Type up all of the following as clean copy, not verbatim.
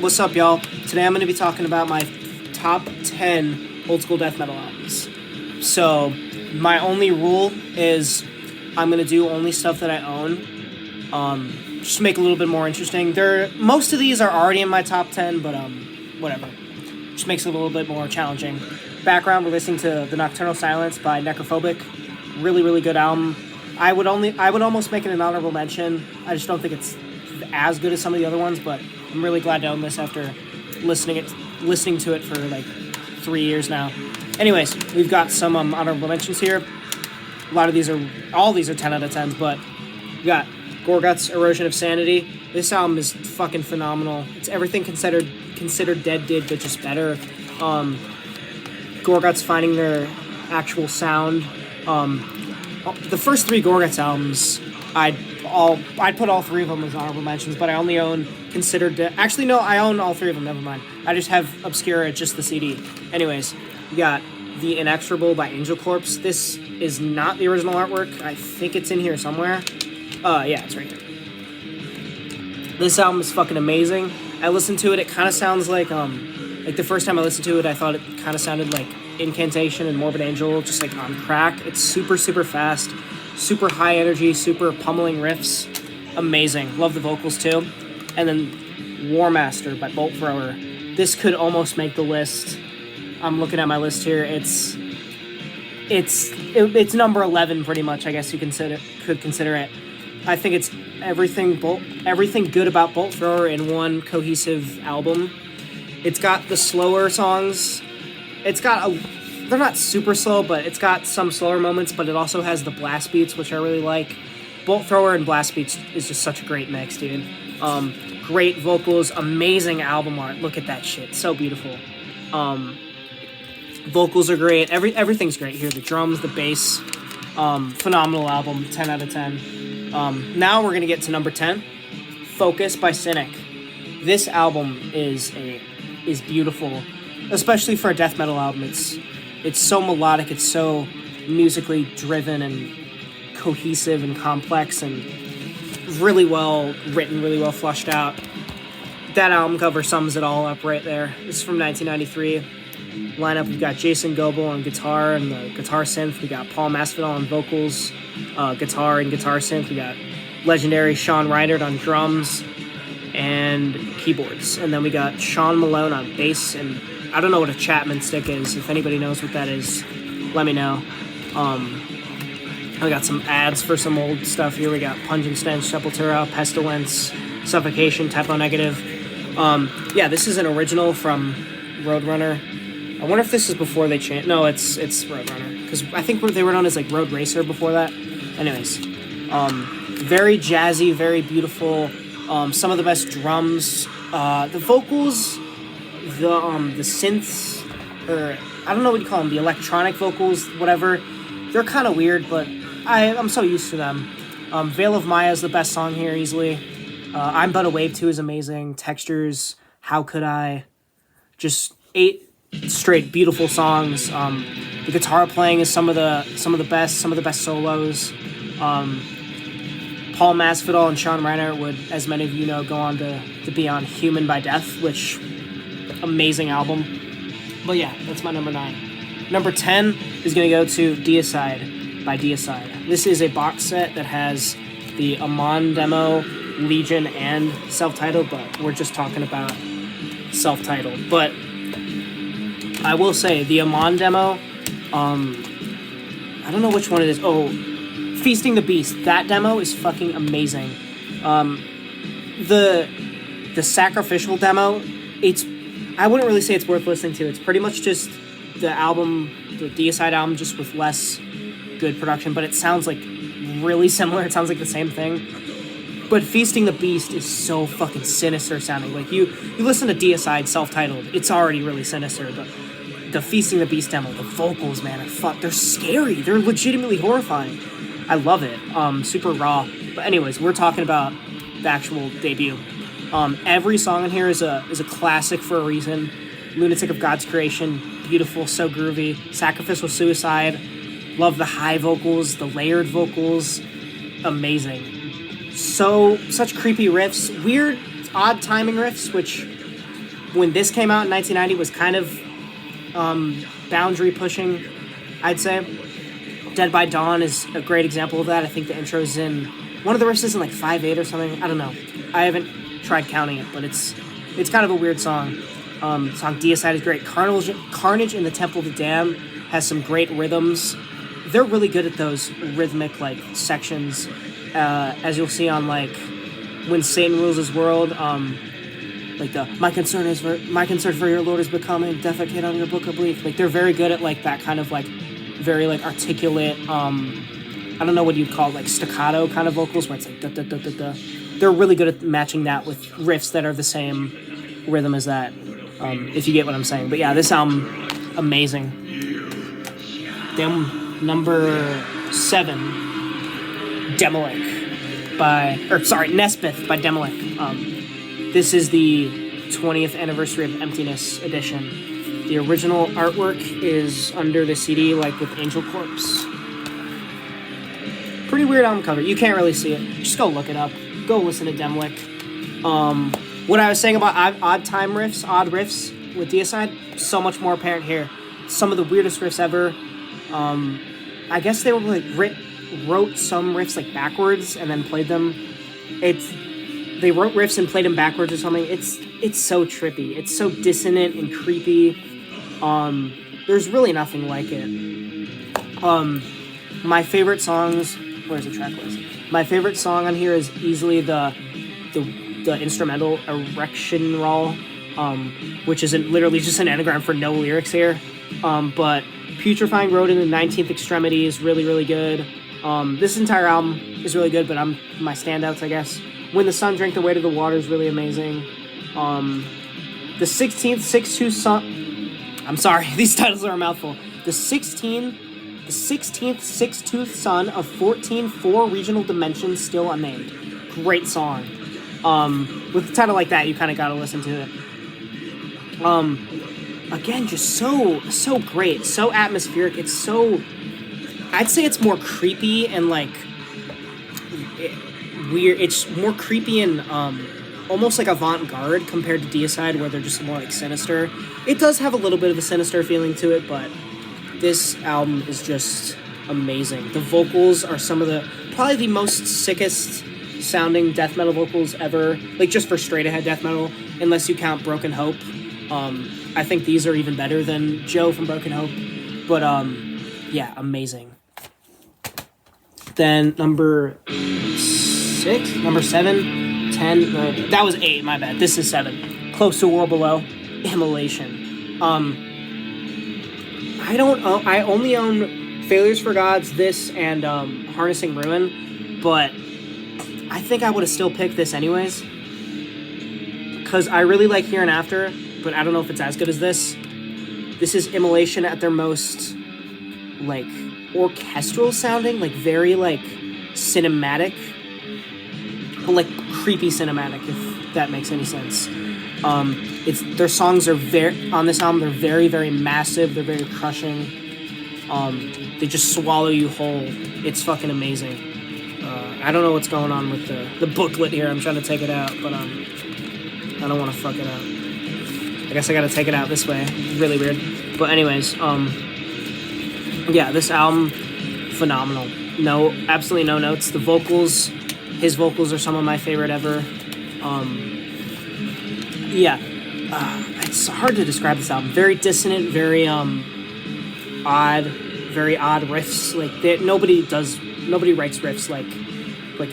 What's up, y'all? Today I'm going to be talking about my top 10 old school death metal albums. So, my only rule is I'm going to do only stuff that I own. Just to make it a little bit more interesting. Most of these are already in my top 10, but whatever. Just makes it a little bit more challenging. Background, we're listening to The Nocturnal Silence by Necrophobic. Really, really good album. I would almost make it an honorable mention. I just don't think it's as good as some of the other ones, but I'm really glad to own this after listening to it for like 3 years now. Anyways, we've got some honorable mentions here. All these are 10 out of 10s, but we got Gorguts, Erosion of Sanity. This album is fucking phenomenal. It's everything considered Dead did, but just better. Gorguts finding their actual sound. The first 3 Gorguts albums, I'd put all 3 of them as honorable mentions, but I only own Considered Dead. Actually, no, I own all 3 of them, never mind. I just have Obscura, just the CD. Anyways, we got The Inexorable by Angel Corpse. This is not the original artwork. I think it's in here somewhere. Yeah, it's right here. This album is fucking amazing. I listened to it, it kind of sounds like the first time I listened to it, I thought it kind of sounded like Incantation and Morbid Angel, just like on crack. It's super, super fast, super high energy, super pummeling riffs. Amazing. Love the vocals too. And then War Master by Bolt Thrower. This could almost make the list. I'm looking at my list here. It's number 11 pretty much, I guess you could consider it. I think it's everything good about Bolt Thrower in one cohesive album. It's got the slower songs. They're not super slow, but it's got some slower moments, but it also has the blast beats, which I really like. Bolt Thrower and blast beats is just such a great mix, dude. Great vocals, amazing album art. Look at that shit. So beautiful. Vocals are great. Everything's great here. The drums, the bass. Phenomenal album. 10 out of 10. Now we're going to get to number 10. Focus by Cynic. This album is beautiful, especially for a death metal album. It's so melodic, it's so musically driven and cohesive and complex and really well written, really well fleshed out. That album cover sums it all up right there. This is from 1993. Lineup, we've got Jason Goebel on guitar and the guitar synth. We got Paul Masvidal on vocals, guitar and guitar synth. We got legendary Sean Reinert on drums and keyboards. And then we got Sean Malone on bass, and I don't know what a Chapman stick is. If anybody knows what that is, let me know. I got some ads for some old stuff here. We got Pungent Stench, Sepultura, Pestilence, Suffocation, Typo Negative. Yeah, this is an original from Roadrunner. I wonder if this is before they changed. No, it's Roadrunner, because I think they were known as like Road Racer before that. Anyways, very jazzy, very beautiful. Some of the best drums, the vocals, the synths, or I don't know what you call them, the electronic vocals, whatever. They're kind of weird, but I'm so used to them. Veil of Maya is the best song here, easily. I'm But a Wave 2 is amazing. Textures, How Could I? Just 8 straight beautiful songs. The guitar playing is some of the best solos. Paul Masvidal and Sean Reinert would, as many of you know, go on to be on Human by Death, which, amazing album. But yeah, that's my number 9. Number 10 is going to go to Deicide by Deicide. This is a box set that has the Amon demo, Legion, and self-titled, but we're just talking about self-titled. But I will say, the Amon demo, I don't know which one it is. Oh, Feasting the Beast. That demo is fucking amazing. The Sacrificial demo, I wouldn't really say it's worth listening to. It's pretty much just the album, the Deicide album, just with less good production, but it sounds like really similar. It sounds like the same thing. But Feasting the Beast is so fucking sinister sounding. Like, you listen to Deicide self-titled, it's already really sinister, but the Feasting the Beast demo, the vocals, man, they're scary. They're legitimately horrifying. I love it. Super raw. But anyways, we're talking about the actual debut. Every song in here is a classic for a reason. Lunatic of God's Creation, beautiful, so groovy. Sacrificial Suicide, love the high vocals, the layered vocals, amazing. Such creepy riffs, weird, odd timing riffs, which when this came out in 1990 was kind of boundary pushing, I'd say. Dead by Dawn is a great example of that. I think the intro's in one of the riffs is in like 5/8 or something. I don't know. I haven't tried counting it, but it's kind of a weird song. The song Deicide is great. Carnage in the Temple of the Dam has some great rhythms. They're really good at those rhythmic like sections, as you'll see on like When Satan Rules His World. Like the my concern for your Lord is becoming defecate on your book of belief. Like they're very good at like that kind of like very like articulate. I don't know what you'd call it, like staccato kind of vocals where it's like da da da da da. They're really good at matching that with riffs that are the same rhythm as that. If you get what I'm saying. But yeah, this album, amazing. Then number 7, Nespith by Demolic. This is the 20th anniversary of Emptiness edition. The original artwork is under the CD, like with Angel Corpse. Pretty weird album cover. You can't really see it. Just go look it up. Go listen to Demolic. What I was saying about odd riffs with Deicide, so much more apparent here. Some of the weirdest riffs ever. I guess they were like wrote some riffs like backwards and then played them. They wrote riffs and played them backwards or something. It's so trippy. It's so dissonant and creepy. There's really nothing like it. My favorite songs. Where's the track list? My favorite song on here is easily the instrumental Erection Roll, which is literally just an anagram for no lyrics here. But Putrefying Road in the 19th Extremity is really, really good. This entire album is really good, but my standouts, I guess. When the Sun Drank the Weight of the Water is really amazing. The 16th 6-2 Sun... I'm sorry, these titles are a mouthful. The 16th 6-tooth Son of 14 regional dimensions still unnamed. Great song. With a title like that, you kind of got to listen to it. Again, just so great, so atmospheric. It's so... I'd say it's more creepy and like... weird. It's more creepy and almost like avant-garde compared to Deicide, where they're just more like sinister. It does have a little bit of a sinister feeling to it, but this album is just amazing. The vocals are some of probably the most sickest sounding death metal vocals ever, like just for straight ahead death metal, unless you count Broken Hope. I think these are even better than Joe from Broken Hope, but yeah, amazing. Then number 7, 10, that was 8, my bad. This is 7. Close to World Below, Immolation. I only own Failures for Gods, this, and Harnessing Ruin, but I think I would have still picked this anyways, because I really like Here and After, but I don't know if it's as good as this. This is Immolation at their most, like, orchestral sounding, like, very, like, cinematic, but, like, creepy cinematic, if that makes any sense. Their songs are on this album, they're very, very massive, they're very crushing. They just swallow you whole. It's fucking amazing. I don't know what's going on with the booklet here. I'm trying to take it out, but I don't want to fuck it up. I guess I gotta take it out this way. Really weird. But anyways, yeah, this album, phenomenal. No, absolutely no notes. The vocals, his vocals are some of my favorite ever. Yeah, it's hard to describe this album. Very dissonant, very odd riffs. Like nobody writes riffs like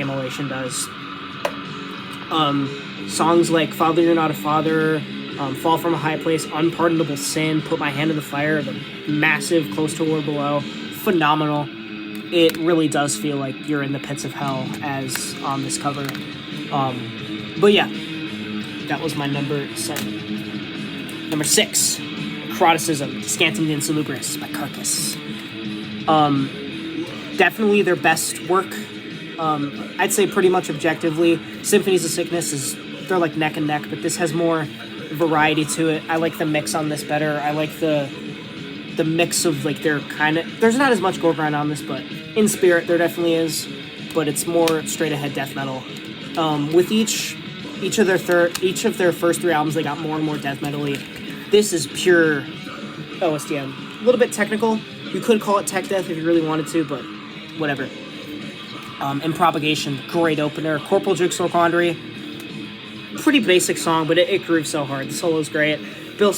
Immolation does. Songs like Father, You're Not a Father, Fall from a High Place, Unpardonable Sin, Put My Hand in the Fire, the massive Close to World Below, phenomenal. It really does feel like you're in the pits of hell as on this cover. But yeah, that was my number 7. Number 6, Necroticism, Scantum de Insalubris by Carcass. Definitely their best work. I'd say pretty much objectively, Symphonies of Sickness they're like neck and neck, but this has more variety to it. I like the mix on this better. I like the mix of like there's not as much gore grind on this, but in spirit there definitely is, but it's more straight ahead death metal. With each each of their first 3 albums, they got more and more death metal-y. This is pure OSDM. A little bit technical. You could call it tech death if you really wanted to, but whatever. In Propagation, great opener. Corporal Jigsaw Quandary, pretty basic song, but it grooves so hard. The solo's great. Bill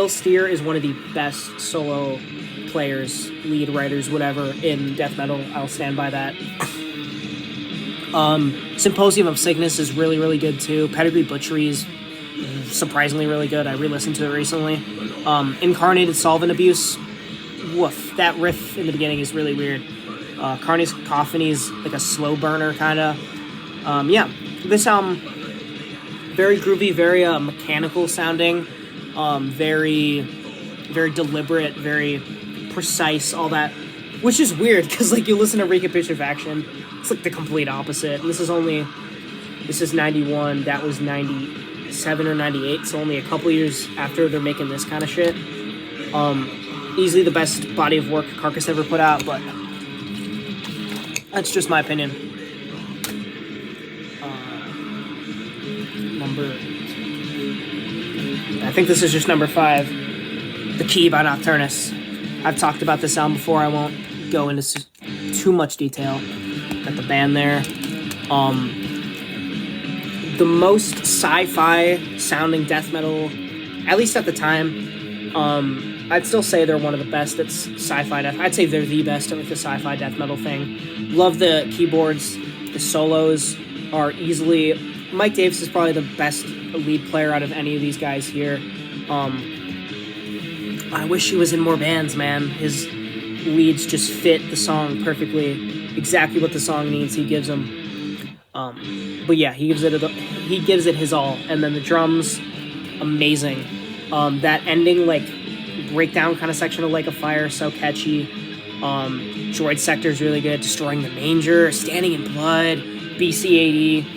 Steer is one of the best solo players, lead writers, whatever, in death metal. I'll stand by that. Symposium of Sickness is really, really good too. Pedigree Butchery is surprisingly really good. I re-listened to it recently. Incarnated Solvent Abuse, woof. That riff in the beginning is really weird. Carney's Cacophony is like a slow burner, kind of. Yeah, this album, very groovy, very mechanical sounding, very, very deliberate, very precise, all that, which is weird because like you listen to Recapitulation, it's like the complete opposite. And this is 91, that was 97 or 98, so only a couple years after they're making this kind of shit. Easily the best body of work Carcass ever put out, but that's just my opinion. I think this is just number 5, The Key by Nocturnus. I've talked about this album before. I won't go into too much detail. Got the band there. The most sci-fi sounding death metal, at least at the time. I'd still say they're one of the best at sci-fi death. I'd say they're the best at like the sci-fi death metal thing. Love the keyboards. The solos are easily... Mike Davis is probably the best lead player out of any of these guys here. I wish he was in more bands, man. His leads just fit the song perfectly. Exactly what the song needs, he gives them. But yeah, he gives it his all. And then the drums, amazing. That ending, like, breakdown kind of section of Like a Fire, so catchy. Droid Sector is really good. Destroying the Manger, Standing in Blood, BC-80.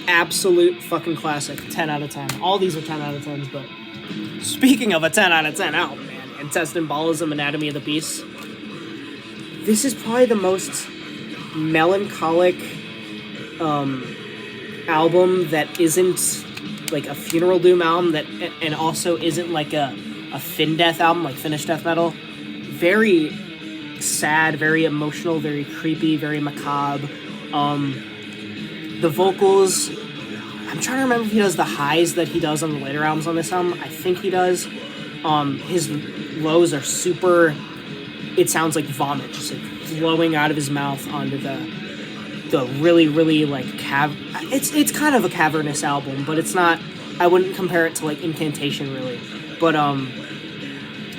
Absolute fucking classic. 10 out of 10. All these are 10 out of 10s, but speaking of a 10 out of 10 album, man, Intestine Ballism, Anatomy of the Beast. This is probably the most melancholic album that isn't like a Funeral Doom album and also isn't like a Fin Death album, like Finnish death metal. Very sad, very emotional, very creepy, very macabre. The vocals, I'm trying to remember if he does the highs that he does on the later albums on this album. I think he does. His lows are super, it sounds like vomit, just like flowing out of his mouth onto the really, really like it's kind of a cavernous album, but it's not, I wouldn't compare it to like Incantation really. But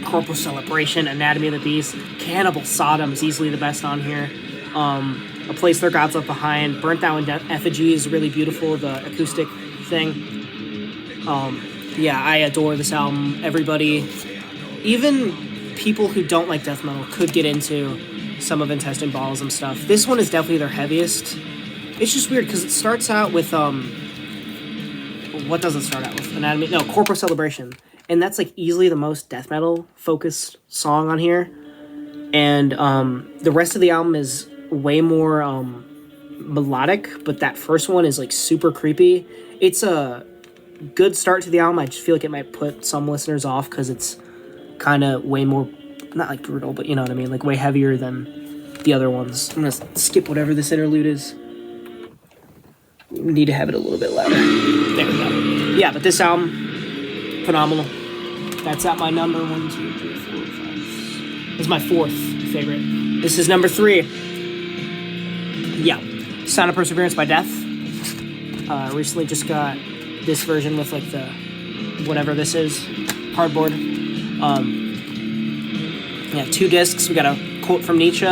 Corporal Celebration, Anatomy of the Beast, Cannibal Sodom is easily the best on here. A Place Their Gods Left Behind, Burnt Out in Effigy is really beautiful, the acoustic thing. Yeah, I adore this album. Everybody, even people who don't like death metal, could get into some of Intestine Ballism stuff. This one is definitely their heaviest. It's just weird because it starts out with what does it start out with? Corporal Celebration, and that's like easily the most death metal focused song on here. And the rest of the album is way more melodic, but that first one is like super creepy. It's a good start to the album. I just feel like it might put some listeners off because it's kind of way more, not like brutal, but you know what I mean, like way heavier than the other ones. I'm gonna skip whatever this interlude is. We need to have it a little bit louder. There we go. Yeah, but this album, phenomenal. That's at my number 1, 2, 3, 4, 5. It's my 4th favorite. This is number 3. Yeah, Sound of Perseverance by Death. Recently just got this version with like the whatever this is, cardboard. Yeah, 2 discs. We got a quote from Nietzsche: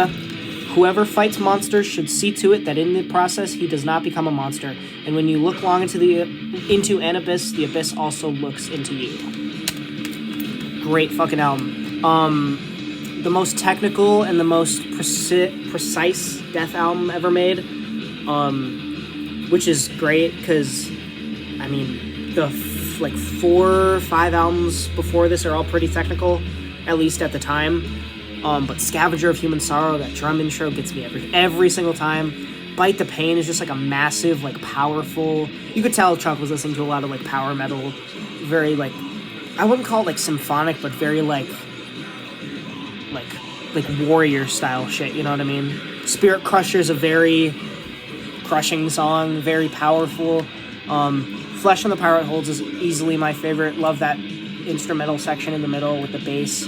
"Whoever fights monsters should see to it that in the process he does not become a monster. And when you look long into an abyss, the abyss also looks into you." Great fucking album. The most technical and the most precise death album ever made, which is great because, I mean, the 4 or 5 albums before this are all pretty technical, at least at the time. But Scavenger of Human Sorrow, that drum intro gets me every single time. Bite the Pain is just like a massive, like powerful. You could tell Chuck was listening to a lot of like power metal, very like, I wouldn't call it like symphonic, but very like warrior style shit. You know what I mean? Spirit Crusher is a very crushing song, very powerful. Flesh on the Pirate Holds is easily my favorite. Love that instrumental section in the middle with the bass.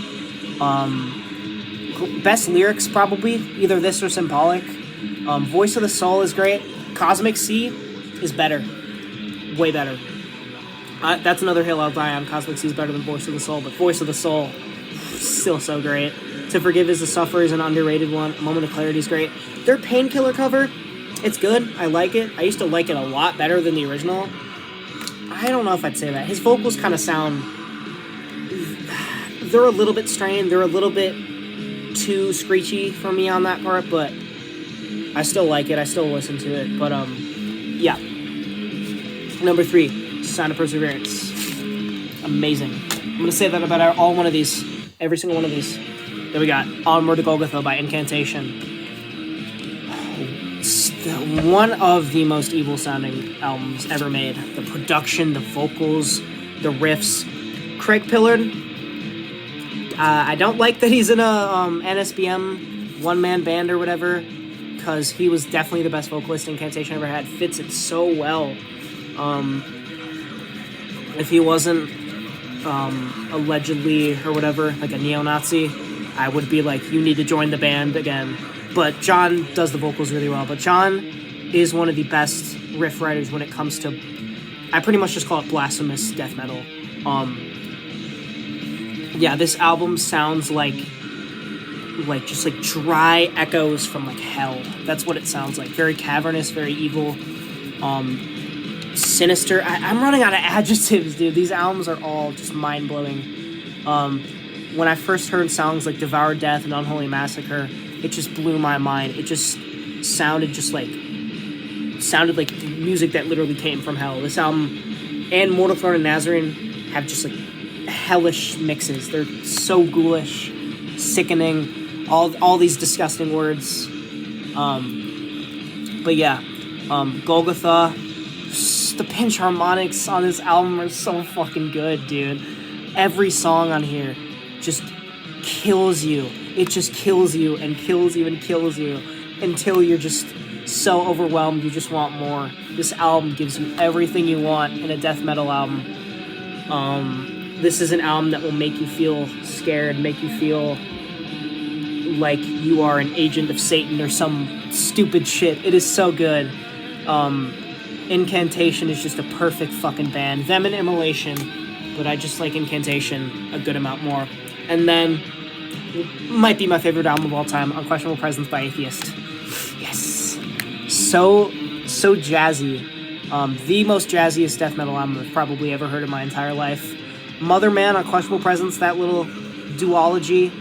Best lyrics probably either this or Symbolic. Voice of the Soul is great. Cosmic Sea is better, way better. That's another hill I'll die on. Cosmic Sea is better than Voice of the Soul, but Voice of the Soul still so great. To Forgive is the Suffer is an underrated one. A Moment of Clarity is great. Their Painkiller cover, it's good. I like it. I used to like it a lot better than the original. I don't know if I'd say that. His vocals kind of sound... They're a little bit strained. They're a little bit too screechy for me on that part, but I still like it. I still listen to it. But, yeah. Number 3, Sign of Perseverance. Amazing. I'm going to say that about all one of these. Every single one of these. Then we got Onward to Golgotha by Incantation. One of the most evil sounding albums ever made. The production, the vocals, the riffs. Craig Pillard. I don't like that he's in a NSBM one-man band or whatever, because he was definitely the best vocalist Incantation ever had. Fits it so well. If he wasn't allegedly or whatever, like a neo-Nazi, I would be like, you need to join the band again. But John does the vocals really well. But John is one of the best riff writers when it comes to... I pretty much just call it blasphemous death metal. Yeah, this album sounds like just like dry echoes from like hell. That's what it sounds like. Very cavernous, very evil, sinister. I'm running out of adjectives, dude. These albums are all just mind-blowing. When I first heard songs like Devour Death and Unholy Massacre, it just blew my mind. It just sounded like music that literally came from hell. This album and Mortal Throne and Nazarene have just like hellish mixes. They're so ghoulish, sickening, all these disgusting words. But yeah, Golgotha, the pinch harmonics on this album are so fucking good, dude. Every song on here just kills you. It just kills you and kills you and kills you until you're just so overwhelmed you just want more. This album gives you everything you want in a death metal album. This is an album that will make you feel scared, make you feel like you are an agent of Satan or some stupid shit. It is so good. Incantation is just a perfect fucking band. Them and Immolation, but I just like Incantation a good amount more. And then, might be my favorite album of all time, Unquestionable Presence by Atheist. Yes. So jazzy. The most jazziest death metal album I've probably ever heard in my entire life. Mother Man, Unquestionable Presence, that little duology,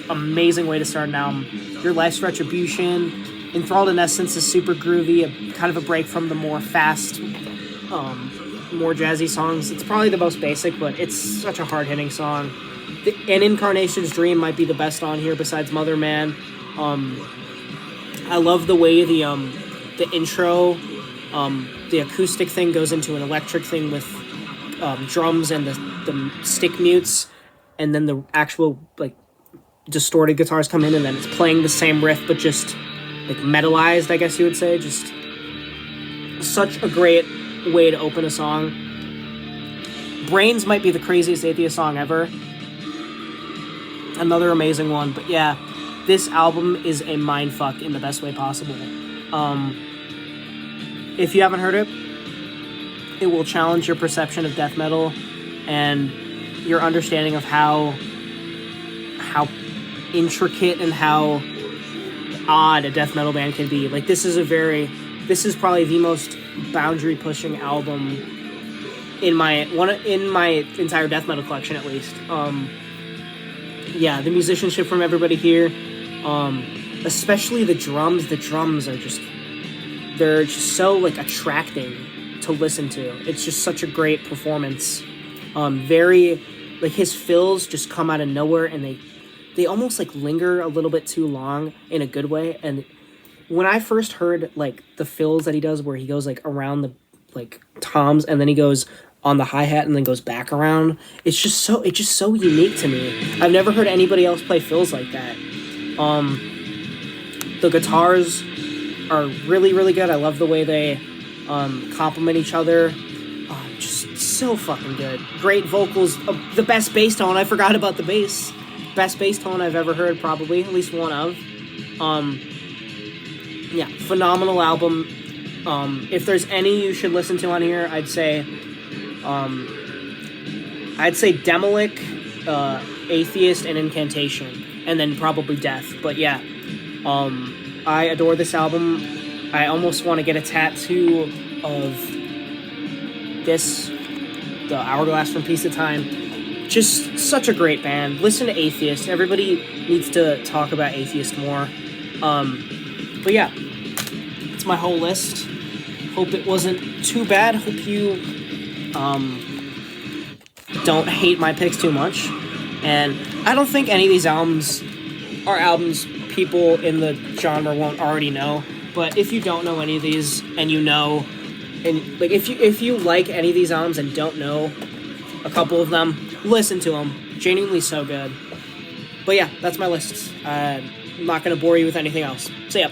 amazing way to start an album. Your Life's Retribution, Enthralled in Essence is super groovy, kind of a break from the more fast, more jazzy songs. It's probably the most basic, but it's such a hard-hitting song. An Incarnation's Dream might be the best on here besides Mother Man. I love the way the intro, the acoustic thing goes into an electric thing with drums and the stick mutes, and then the actual like distorted guitars come in, and then it's playing the same riff but just like metalized, I guess you would say. Just such a great way to open a song. Brains might be the craziest Atheist song ever. Another amazing one, but yeah, this album is a mindfuck in the best way possible. If you haven't heard it, it will challenge your perception of death metal and your understanding of how intricate and how odd a death metal band can be. Like, this is probably the most boundary pushing album in my entire death metal collection, at least. Yeah, the musicianship from everybody here, especially the drums. The drums are they're just so like attracting to listen to. It's just such a great performance. Very like his fills just come out of nowhere, and they almost like linger a little bit too long in a good way, and when I first heard like the fills that he does, where he goes like around the like toms and then he goes on the hi hat and then goes back around, it's just so unique to me. I've never heard anybody else play fills like that. The guitars are really, really good. I love the way they complement each other. Just so fucking good. Great vocals. The best bass tone. I forgot about the bass. Best bass tone I've ever heard, probably. At least one of. Yeah, phenomenal album. If there's any you should listen to on here, I'd say Demilich, Atheist, and Incantation. And then probably Death. But yeah, I adore this album. I almost want to get a tattoo of this, the Hourglass from Piece of Time. Just such a great band. Listen to Atheist. Everybody needs to talk about Atheist more. But yeah, it's my whole list. Hope it wasn't too bad. Hope you don't hate my picks too much. And I don't think any of these albums are albums people in the genre won't already know. But if you don't know any of these and you know, and like if you like any of these albums and don't know a couple of them, listen to them. Genuinely so good. But yeah, that's my list. I'm not going to bore you with anything else. See ya.